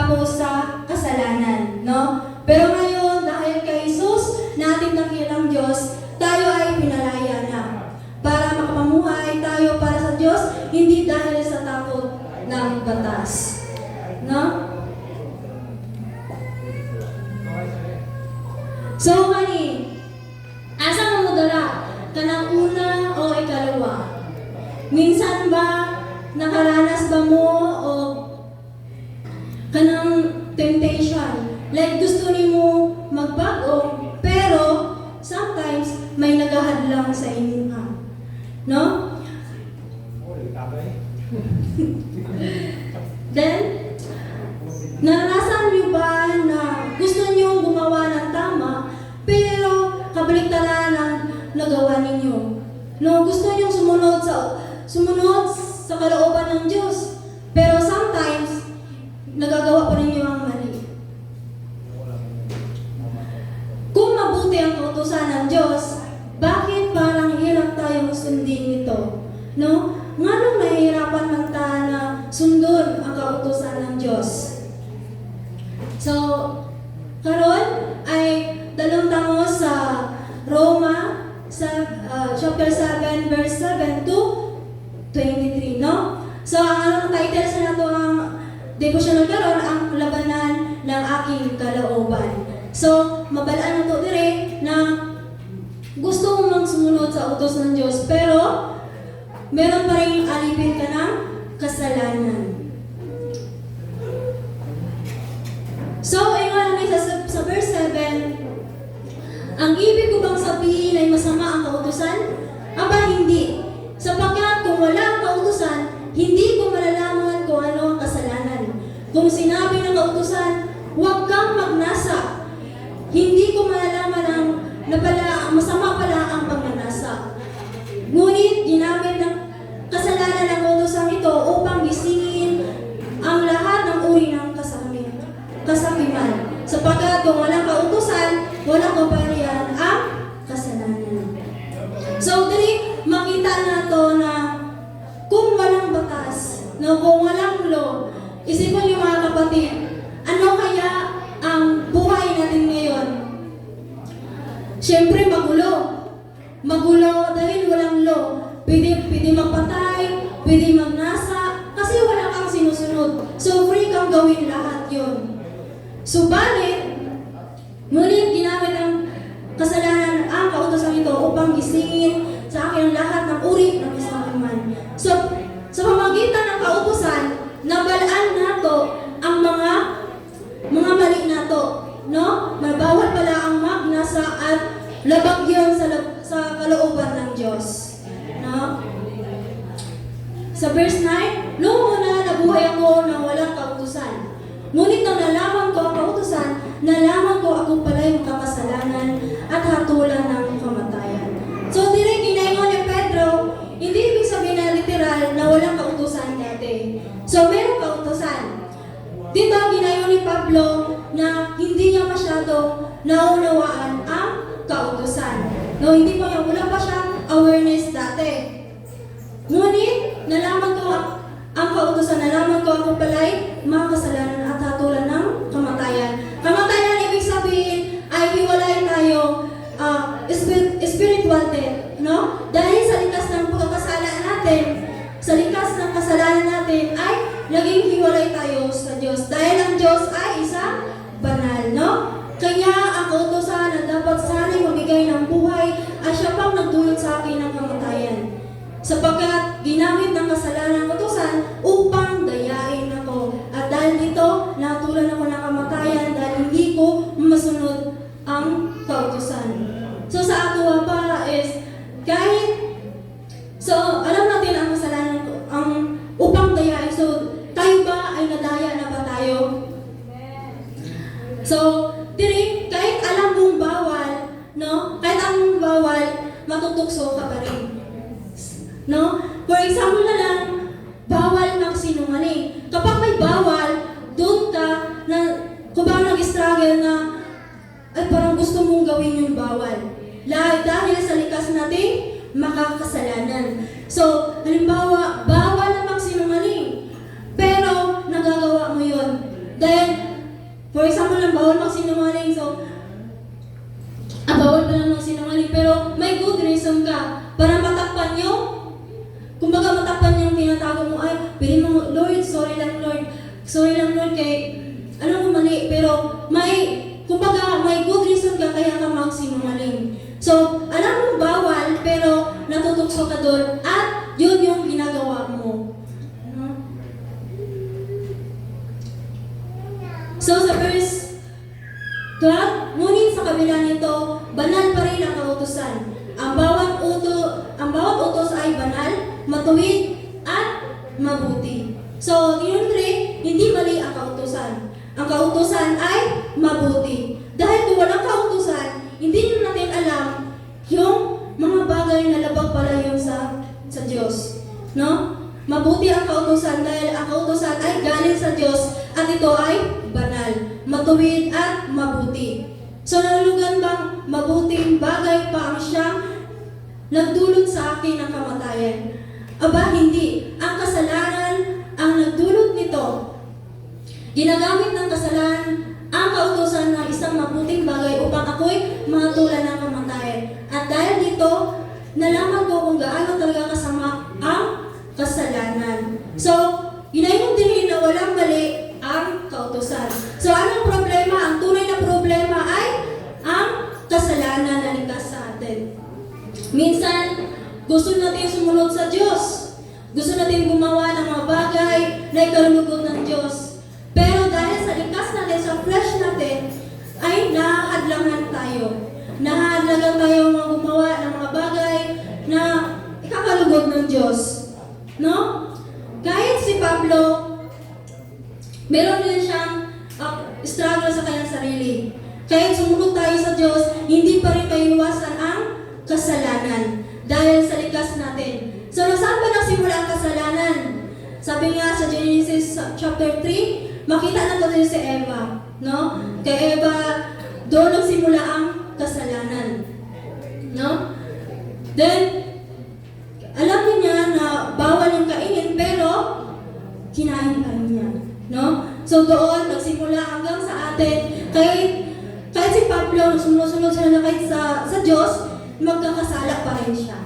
natapos sa kasalanan, no? Pero ngayon, dahil kay Jesus, natin nakilang Diyos, tayo ay pinalaya na. Para makapamuhay tayo para sa Diyos, hindi dahil sa takot ng batas. No? So, kani, asa mo dala? Kanang una o ikalawa? Minsan ba, nakaranas ba mo o kanang temptation? Like gusto ni mo magbago, pero sometimes may naghahadlang sa inyo ha. No? Then, naranasan niyo ba na gusto niyo gumawa ng tama, pero kabaliktaran ang nagawa ninyo? No, gusto niyo sumunod sa kalooban ng Diyos, pero sometimes nagagawa pa ninyo ang mali. Kung mabuti ang kautusan ng Diyos, bakit parang hirap tayong sundin ito? No? Nganong nahihirapan man tayo na sundon ang kautusan ng Diyos? So, karon ay dalawang tango sa Roma sa chapter 7 verse 7 to 23, no? So, ang title sa nato ang devotional karon ang labanan ng aking kalooban. So, mabalaan na to dire na gusto mong sumunod sa utos ng Diyos, pero meron pa rin alipin ka ng kasalanan. So, ingon namin sa verse 7, ang ibig ko bang sabihin ay masama ang kautusan? Aba, hindi. Sapagkat kung wala ang kautusan, hindi ko malalaman kung ano ang kasalanan. Kung sinabi ng kautusan, huwag kang magnasa, hindi ko malalaman ang masama pala ang pagnanasa. Ngunit ginamit ng kasalanan ng kautusan ito upang gisingin ang lahat ng uri ng kasakiman. Sapagkat kung walang kautusan, walang kapangyarihan ang kasalanan. So, dali makita na to na kung walang batas, no, kung walang law, isipin niyo mga kapatid, ano kaya ang buhay natin ngayon? Siyempre, magulo. Magulo dahil walang law. Pwede magpatay, pwede magnasa, kasi wala kang sinusunod. So, free kang gawin lahat yon. Subalit, ngunit ginamit ang kasalanan ang kautusan ito upang gisingin sa akin ang lahat ng uri ng kasakiman. So, sa pamagitan ng kautusan, nabalaan nato ang mga mali nato, no? Mabawal pala ang magnasa at labag yun sa kalooban ng Diyos, no? Sa verse 9, noong una nabuhay ako nang walang kautusan. Ngunit nang nalaman ko ang kautusan, nalaman ko ako pala'y makakasalanan at hatulan ng kamatayan. So, direk ginayon ni Pedro, hindi ibig sabihin na literal na walang kautusan dati. So, merong kautusan. Dito, ginayon ni Pablo na hindi niya masyado naunawaan ang kautusan. No, hindi pa yung wala pa siyang awareness dati. Ngunit, nalaman ko ang kautusan, nalaman ko ako pala'y makakasalanan at hatulan ng kamatayan. Kamatayan, ibig sabihin, ay hiwalay tayo spiritual death, no? Dahil sa likas ng pagkakasala natin, sa likas ng kasalanan natin, ay naging hiwalay tayo sa Diyos. Dahil ang Diyos ay isa banal, no? Kaya ang kautusan na dapat sana'y mabigay ng buhay ay siya pang nagdulot sa akin ng kamatayan. Sapagkat ginamit ng kasalanan ng kautusan upang dayain ako. At dahil dito, natulan ako ng kamatayan dahil hindi ko masunod ang kautusan. So sa ato pa is, alam natin ang kasalanan ang upang dayain. So, tayo ba ay nadaya na ba tayo? So, kahit alam mong bawal, no? Kahit alam mong bawal, matutukso ka pa rin. No? For example na lang, bawal magsinungaling. Kapag may bawal, doon ka na, kung ba nag-struggle na, ay parang gusto mong gawin yung bawal. Dahil sa likas nating makakasalanan. So, halimbawa, bawal na magsinungaling. Pero, nagagawa mo yun. Dahil kumbaga matakpan yung tinatago mo, ay, pili mo, Lord, sorry lang Lord, kay, alam mo mali, pero kumbaga, may good reason ka kaya ka magsinungaling. So, alam mo bawal, pero natutukso ka doon, at yun yung ginagawa mo. So, sa verse 12, ngunit sa kabila nito, banal pa rin ang kautusan. Ang bawat utos ay banal, matuwid, at mabuti. So, yun rin, hindi mali ang kautusan. Ang kautusan ay mabuti. Dahil kung walang kautusan, hindi natin alam yung mga bagay na labag pala yun sa Diyos. No? Mabuti ang kautusan dahil ang kautusan ay galing sa Diyos at ito ay banal, matuwid at mabuti. So nalulugan bang mabuting bagay pa ang siyang nagdulot sa akin ng kamatayan? Aba, hindi. Ang kasalanan ang nagdulot nito. Ginagamit ng kasalanan ang kautusan ng isang mabuting bagay upang ako'y matulan ng kamatayan. At dahil dito, nalaman ko kung gaano talaga kasama ang kasalanan. So, yun din na walang mali ang kautusan. So, anong problema? Ang tunay na problema ay ang kasalanan na likas sa atin. Minsan, gusto natin sumunod sa Diyos. Gusto natin gumawa ng mga bagay na ikalulugod ng Diyos. Pero dahil sa likas natin, sa flesh natin, ay nahahadlangan tayo. Nahahadlangan tayo mga gumawa ng mga bagay na ikakalugod ng Diyos. No? Kahit si Pablo, meron din siyang struggle sa kanyang sarili. Kahit sumunod tayo sa Diyos, hindi pa rin maiwasan ang kasalanan dahil sa likas natin. So, saan ba nagsimula ang kasalanan? Sabi nga sa Genesis chapter 3, makita natin si Eva. No? Kay Eva, doon nagsimula ang kasalanan. No? Then, alam niya na bawal yung kainin, pero kinain pa rin niya. No? So doon, nagsimula hanggang sa atin, kahit si Pablo, sumusunod siya na kahit sa Diyos, magkakasala pa rin siya.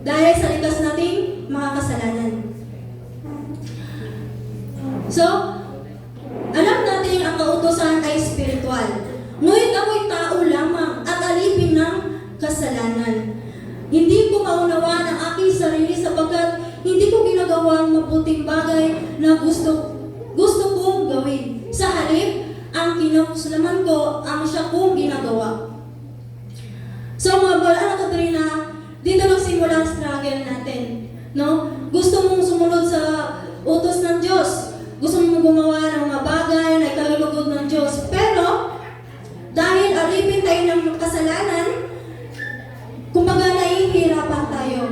Dahil sa likas nating mga kasalanan. So, alam natin ang kautusan ay spiritual. Ngunit ako'y tao lamang at alipin ng kasalanan. Hindi ko maunawa ang aking sarili sapagkat hindi ko ginagawa ang mabuting bagay na gusto kong gawin. Sa halip, ang kinakuslaman ko ang siya kong ginagawa. So mga bala na Katrina, dito nagsimula ang struggle natin. No? Gusto mong sumunod sa utos ng Diyos. Gusto mong gumawa ng mga bagay na ikalulugod ng Diyos. Pero, dahil alipin tayo ng kasalanan, kumbaga nahihirapan tayo.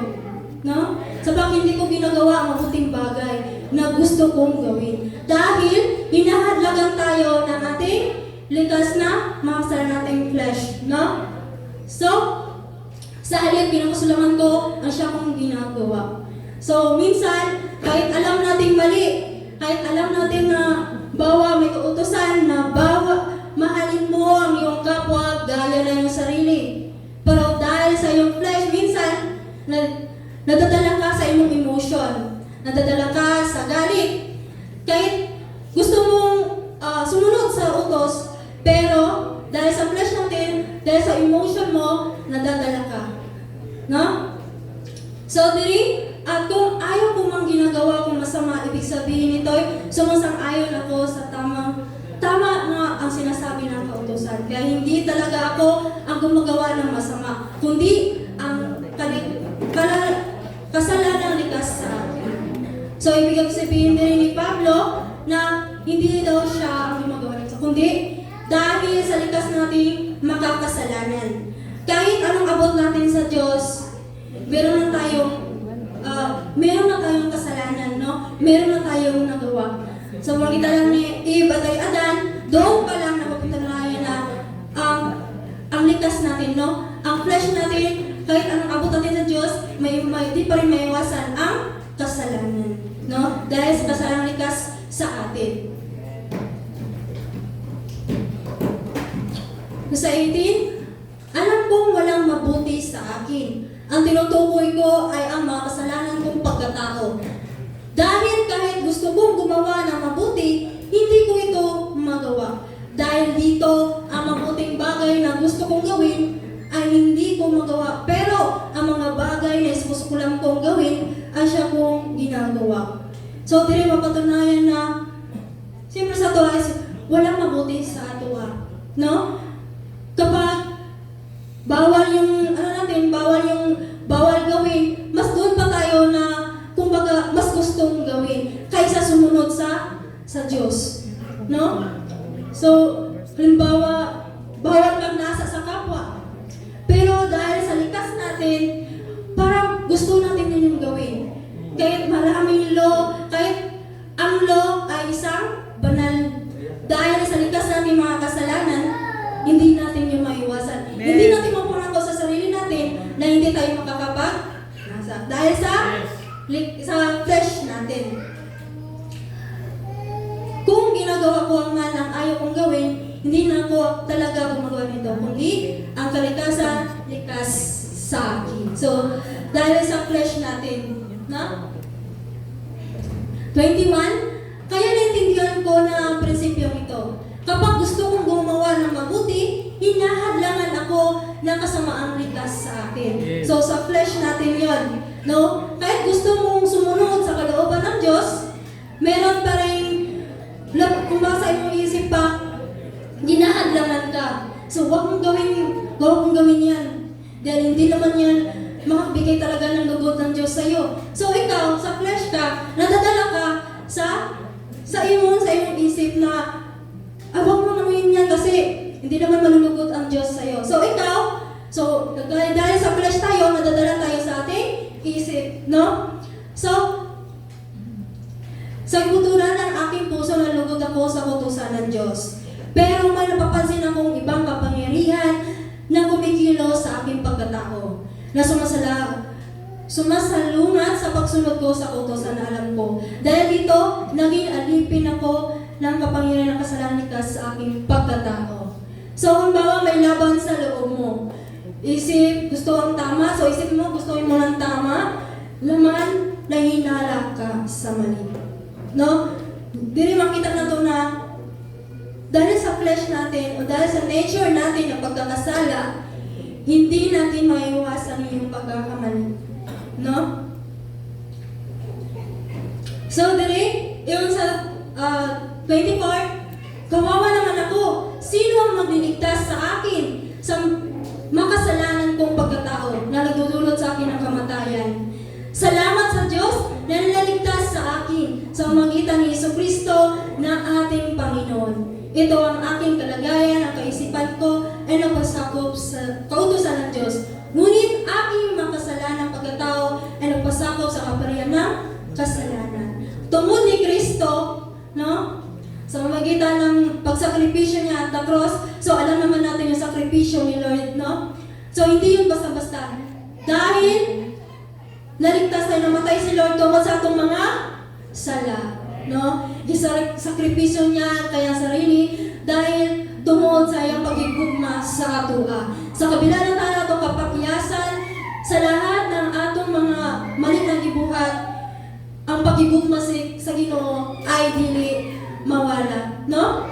No? Sabang hindi ko ginagawa ang mabuting bagay na gusto kong gawin. Dahil hinahadlagan tayo ng ating likas na mga nating flesh. No? So, sa halip, pinakusulaman ko ang siya kong ginagawa. So, minsan, kahit alam nating mali, kahit alam natin na may kautusan na mahalin mo ang iyong kapwa, gaya na yung sarili. Pero dahil sa iyong flesh, minsan, nadadala ka sa iyong emotion. Nadadala ka sa galit. Kahit gusto mong sumunod sa utos, pero dahil sa flesh natin, dahil sa emotion mo, nadadala ka. No? So, at kung ayaw ko mang ginagawa kong masama, ibig sabihin nito, sumasang-ayon ako sa tama nga ang sinasabi ng kautusan. Kaya hindi talaga ako ang gumagawa ng masama, kundi ang kasalanan likas sa akin. So, ibig sabihin din ni Pablo na hindi daw siya ang gumagawa ng masama, kundi dahil sa likas nating makakasalanan. Kahit anong abot natin sa Diyos, meron na tayong kasalanan, no? Meron na tayong nagawa. So, makita lang ni Eve at ay Adan, doon pa lang napapatunayan na ang likas natin, no? Ang flesh natin, kahit anong abot natin sa Diyos, di pa rin maiwasan ang kasalanan, no? Dahil sa kasalanan likas sa atin. Sa 18, alam kong walang mabuti sa akin. Ang tinutukoy ko ay ang mga kasalanan kong pagkatao. gusto kong gumawa ng mabuti, hindi ko ito magawa. Dahil dito, ang mabuting bagay na gusto kong gawin ay hindi ko magawa. Pero ang mga bagay na isusukulang kong gawin ay siya kong ginagawa. So, dili mapatunayan na siyempre sa ito ay walang mabuti sa ato. No? Kapag bawal yung, bawal gawin, mas doon pa tayo na, kumbaga, mas gustong gawin kaysa sumunod sa Diyos. No? So, halimbawa, bawal magnasa sa kapwa. Pero dahil sa likas natin, parang gusto natin din yung gawin. Kahit maraming law, kahit ang law ay isang banal. Dahil sa likas natin mga kasalanan, hindi natin yung maiwasan. Amen. Hindi natin mapurako sa sarili natin na hindi tayo makakapag-nasa. Dahil sa flesh natin. Kung ginagawa ko ang malang ayaw kong gawin, hindi na ako talaga gumagawa nito, kundi ang kalikasan likas sa akin. So, dahil sa flesh natin, na? 21, kaya naintindihan ko na ang prinsipyong ito. Kapag gusto kong gumawa ng mabuti, hinahadlangan ako ng kasamaang likas sa akin. Yes. So, sa flesh natin yon, no? Kahit gusto mong sumunod sa kalooban ng Diyos, meron pa rin, kung baka sa imong isip pa, hinahadlangan ka. So, huwag mong gawin yan. Dahil hindi naman yan makabigay talaga ng lugod ng Diyos sa'yo. So, ikaw, sa flesh ka, nadadala ka sa imong isip na huwag mo naman yan kasi hindi naman malulugod ang Diyos sa'yo. So, ikaw, dahil sa flesh tayo, nadadala tayo sa ating isip, no? So, sa kuturan ng aking puso, nalugod ako sa kutusan ng Diyos. Pero may napapansin akong ibang kapangyarihan na kumikilos sa aking pagkatao, na sumasalungat sa pagsunod ko sa utos na alam ko. Dahil dito, naging alipin ako ng kapangyarihan ng kasalanan likas sa aking pagkatao. So, halimbawa may laban sa loob mo. Isip, gusto ang tama. So, isip mo, gusto mo ng tama. Laman, nahinala ka sa mali. No? Dili makita na to na dahil sa flesh natin o dahil sa nature natin na pagkakasala, hindi natin maiwasan yung pagkakamali. No? So, dali, yung sa 24, kawawa naman ako. Sino ang magliligtas sa akin sa makasalanan kong pagkatao na nagdudulot sa akin ng kamatayan? Salamat sa Diyos na nilaligtas sa akin sa magitan ni Jesucristo na ating Panginoon. Ito ang aking kalagayan, ang kaisipan ko ay nagpasakop sa kautusan ng Diyos. Ngunit aking makasalanang pagkatao ay nagpasakop sa kaparian ng kasalanan. Tungod ni Kristo, no? Sa magitan ng pagsakripisyo niya at the cross, so alam naman natin yung sakripisyo ni Lord, no? So hindi yun basta-basta. Dahil naligtas tayo, namatay si Lord tungkol sa atong mga sala, no? Sakripisyo niya kaya sarili dahil tungod sa iyang pagigugma sa atua. Sa kabila ng atong kapakyasan, sa lahat ng atong mga mali na gibuhat, ang pagigugma sa Ginoo ay dili mawala, no?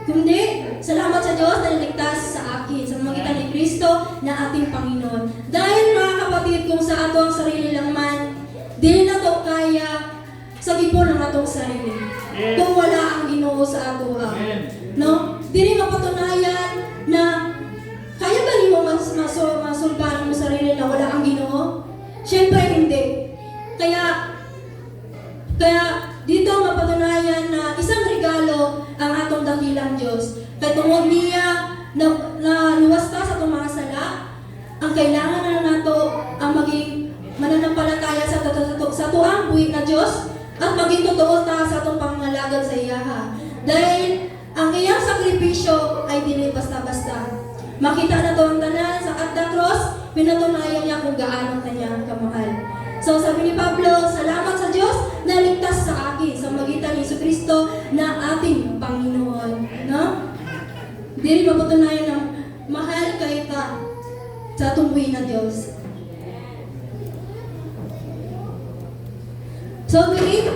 Kundi, salamat sa Diyos na niligtas sa akin sa magitan ni Kristo na ating Panginoon. Dahil mga kapatid, kung sa ato ang sarili lang man, dili na to kaya sa gipon ng atong sarili. Yes. Kung wala ang Ginoo sa ato, no? Dili mapatunayan na kaya ba nimo masulbahan mo sarili na wala ang Ginoo? Siyempre hindi. Kaya dito mapatunayan na isang regalo ang atong dakilang Diyos. Kaya tungod niya na luwasta sa itong mga sala, ang kailangan na nato ang maging mananampalataya sa tuang buwit na Diyos at maging totoo ta sa itong pangalagad sa iyaha. Dahil ang iyang sakripisyo ay dili basta-basta. Makita na to ang tanan sa at the cross, pinatunayan niya kung gaano kanya kamahal. So sabi ni Pablo, salamat sa Diyos na ligtas sa akin sa magitan ni Jesucristo na ating Panginoon. No? Dili mapatunayan ng mahal kay ta sa tungwi na Diyos. So dili,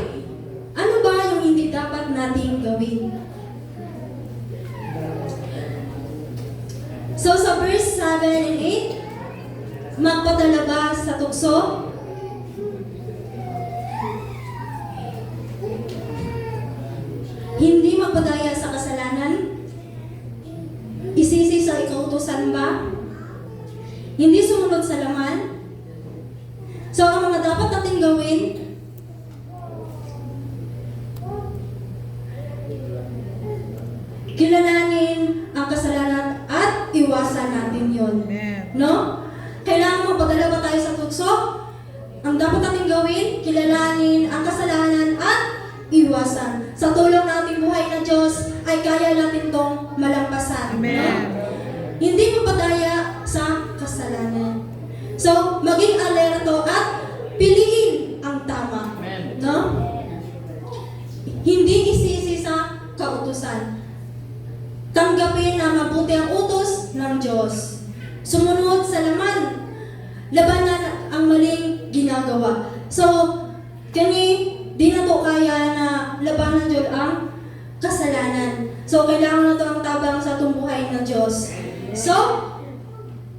gawin. So sa verse 7 and 8, magpadala ba sa tukso? Hindi magpadaya sa kasalanan? Isisi sa ikautusan ba? Hindi sumunod sa laman? So ang mga dapat natin gawin, kilalanin ang kasalanan at iwasan natin yon. No? Kailangan magpadala ba tayo sa tukso? Ang dapat natin gawin, kilalanin ang kasalanan at iwasan. Sa tulong ng ating buhay na Diyos, ay kaya natin itong malampasan. Amen. No? Hindi mapadaya sa kasalanan. So, maging alerto at piliin ang tama. Amen. No? Hindi isisi sa kautusan. Tanggapin na mabuti ang utos ng Diyos. Sumunod sa laman. Labanan ang maling ginagawa. So, di na to kaya na labanan Diyos ang kasalanan. So, kailangan na to ang tabang sa tumbuhay ng Diyos. So,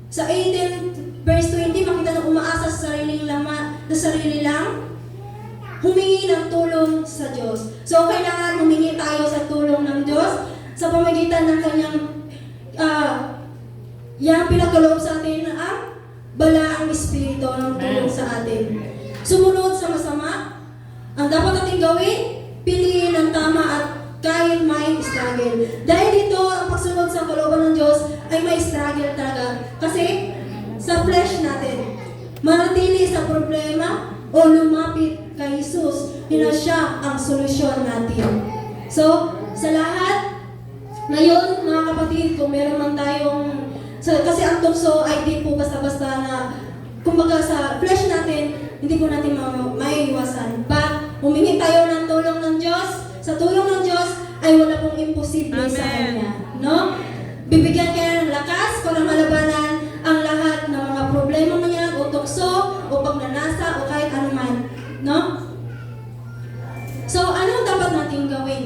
sa 18 verse 20, makita na umaasa sa sarili lang, humingi ng tulong sa Diyos. So, kailangan humingi tayo sa tulong ng Diyos sa pamagitan ng kanyang yung pinagkaloob sa atin na balaang Espiritu ng tulong sa atin. Sumunod sa masama, ang dapat natin gawin, piliin ang tama at kahit may struggle. Dahil dito, ang pagsunod sa kalooban ng Diyos ay may struggle talaga. Kasi sa flesh natin, manatili sa problema o lumapit kay Jesus, yun na siya ang solusyon natin. So, sa lahat, ngayon, mga kapatid, kung meron man tayong kasi ang tukso ay di po basta-basta na kumbaga sa flesh natin, hindi po natin maiiwasan. But, humingi tayo ng tulong ng Diyos. Sa tulong ng Diyos ay wala pong imposible sa Kanya. No? Bibigyan kaya ng lakas para malabanan ang lahat ng mga problema mo niya, o tukso, o pagnanasa, o kahit anuman. No? So, ano dapat natin gawin?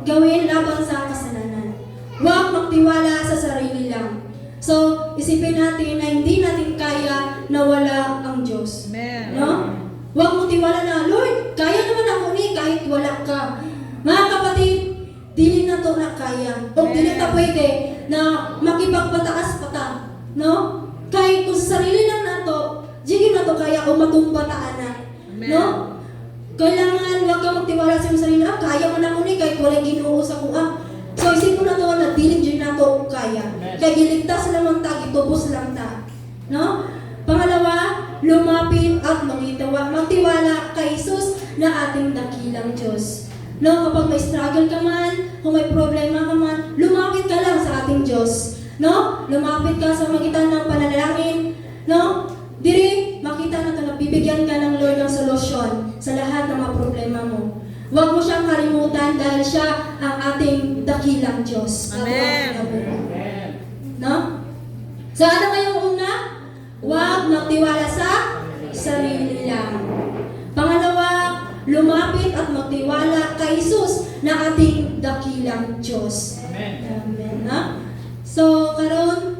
Gawin laban sa kasalanan. Huwag magtiwala sa sarili lang. So, isipin natin na hindi natin kaya na wala ang Diyos. Amen. No? Huwag magtiwala na, Lord, kaya naman ako ni kahit wala ka. Mga kapatid, dili na to na kaya. O dili na pwede na makipagpataas pa ta. No? Kahit kung sa sarili lang na to, di na to kaya o matumbataan na. No? Kailangan huwag ka magtiwala sa iyong sarili. Kaya mo na ko ni kahit wala Ginoo sa kuha. So isip ko na to na dilig dyan na to kaya. Kaya giligtas lamang ta, gitubos lang ta. No? Pangalawa, lumapit at magtiwala kay Jesus na ating dakilang Diyos. No? Kapag may struggle ka man, kung may problema ka man, lumapit ka lang sa ating Diyos. No? Lumapit ka sa magitan ng pananalangin. No? Diri, makita na ito na bibigyan ka ng Lord ng solusyon sa lahat ng mga problema mo. Huwag mo siyang kalimutan dahil siya ang ating dakilang Diyos. Amen. No? So ano ngayong una? Huwag magtiwala sa sarili lang. Pangalawa, lumapit at magtiwala kay Jesus na ating dakilang Diyos. Amen. No? So, karon,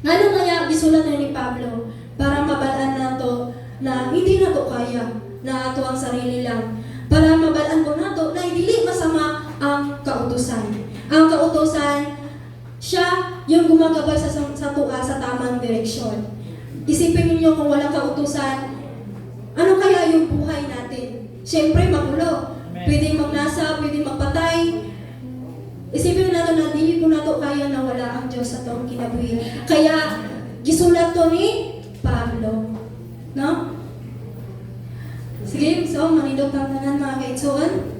ano kaya gisulat na ni Pablo para mabalaan na to na hindi na to kaya na ato ang sarili lang. Para mabalaan ko na to na hindi masama ang kautusan. Ang kautusan, siya yung gumagabay sa tamang direksyon. Isipin niyo kung walang kautusan, ano kaya yung buhay natin? Siyempre, magulo. Pwedeng magnasa, pwedeng magpatay. Isipin natin na hindi po nato kaya na wala ang Diyos sa itong kinabuhi. Kaya, gisulat to ni Pablo. No? Sige, so, manindog ang tanan mga kaitsuan.